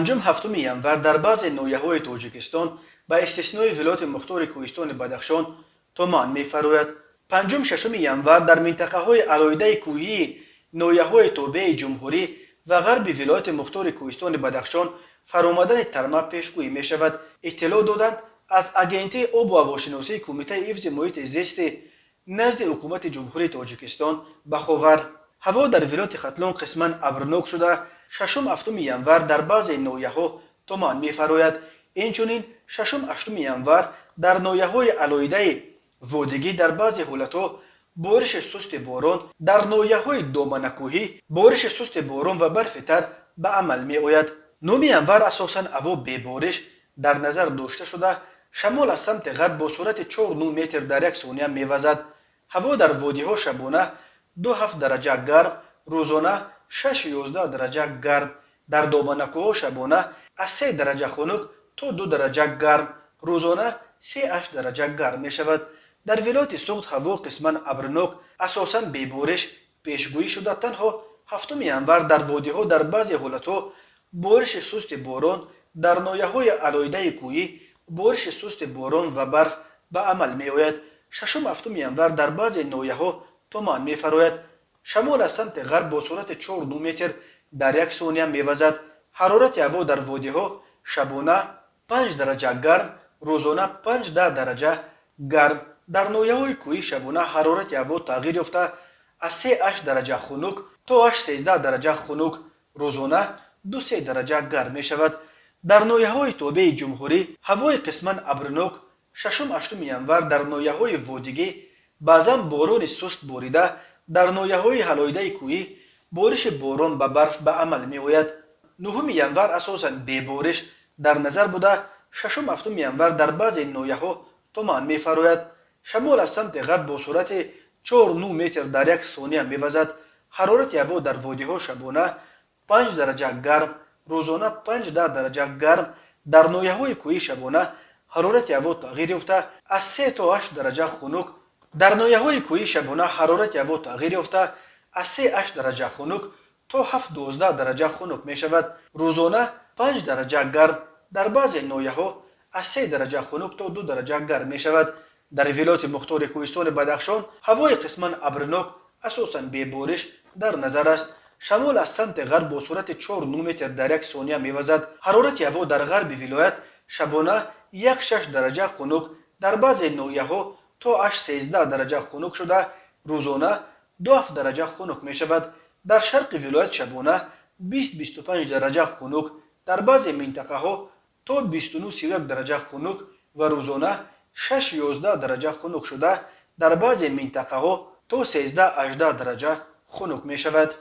پنجم هفتم ینور در بعض ناحیه‌های تاجیکستان به استثنای ولایت مختار کوهستان بدخشان تمان می‌فراید. پنجم ششم ینور در منطقه‌های علایده کوهی ناحیه‌های تابع جمهوری و غرب ولایت مختار کوهستان بدخشان فرآمدن ترمه پیشگویی می‌شود. اطلاع دادند از اگنتی آب و هواشناسی کمیته حفظ محیط زیست نزد حکومت جمهوری تاجیکستان به خاور. هوا در ولایت ختلان قسما ابرناک شده ششم هفتم ینور در بعضی ناحیه‌ها تمان می‌فراید. اینچنین ششم هشتم ینور در ناحیه‌های علایده وادگی در بعضی حالت‌ها بارش سست باران، در ناحیه‌های دامنه‌کوهی بارش سست باران و برف به عمل می‌آید. نهم ینور اساساً هوا بی‌بارش در نظر داشته شده شمال از سمت غرب با سرعت 4-9 متر در یک ثانیه می‌وزد. هوا در وادی‌ها شبانه 2-7 درجه گرم، روزانه 6-11 درجه گرم، در دامنه‌کوه‌ها شبانه از 3 درجه خنک تا 2 درجه گرم، روزانه 3-8 درجه گرم می شود. در ولایت سوخت هوا قسما ابرناک اساساً بی‌بارش پیشگویی شده. تنها هفتم ینور در وادی‌ها در بعضی حالت‌ها بارش سست باران، در ناحیه‌های علایده کوهی بارش سست باران و برف به عمل می‌آید. ششم هفتم ینور در بعضی ناحیه‌ها تمان می‌فراید. شمال از سمت غرب با سرعت 4-9 متر در یک ثانیه می‌وزد. حرارت هوا در وادی‌ها شبانه 5 درجه گرم، روزانه 5-10 درجه گرم، در ناحیه‌های کوهی شبانه حرارت هوا تغییر یافته از 3-8 درجه خنک تا 8-13 درجه خنک، روزانه 2-3 درجه گرم می شود. در ناحیه‌های تابع جمهوری هوای قسما ابرناک ششم هشتم ینور در ناحیه‌های وادگی بعضا باران سست باریده، در ناحیه‌های علایده کوهی بارش باران به برف به عمل می‌آید. نهم ینور اساساً بی‌بارش در نظر بوده ششم هفتم ینور در بعضی ناحیه‌ها تمان می‌فراید. شمال از سمت غرب با سرعت 4-9 متر در یک ثانیه می‌وزد. حرارت هوا در وادی‌ها شبانه 5 درجه گرم، روزانه 5-10 درجه گرم، در ناحیه‌های کوهی شبانه حرارت هوا تغییر یافته از 3 تا 8 درجه خنک، در ناحیه‌های کوهی شبانه حرارت هوا تغییر یافته از 3-8 درجه خنک تا 7-12 درجه خنک می شود. روزانه 5 درجه گرم، در بعضی ناحیه‌ها از 3 درجه خنک تا 2 درجه گرم می شود. در ولایت مختار کوهستان بدخشان هوای قسما ابرناک اساساً بی‌بارش در نظر است. شمال از سمت غرب با سرعت 4-9 متر در یک ثانیه می‌وزد. حرارت هوا در غرب ولایت شبانه 1-6 درجه خنک، در بعضی ناحیه‌ها تا 8-13 درجه خنک شده روزانه 2-7 درجه خنک می شود. در شرق ولایت شبانه 20-25 درجه خنک، در بعضی منطقه‌ها تا 29-31 درجه خنک و روزانه 6-11 درجه خنک شده، در بعضی منطقه‌ها تا 13-18 درجه خنک می شود.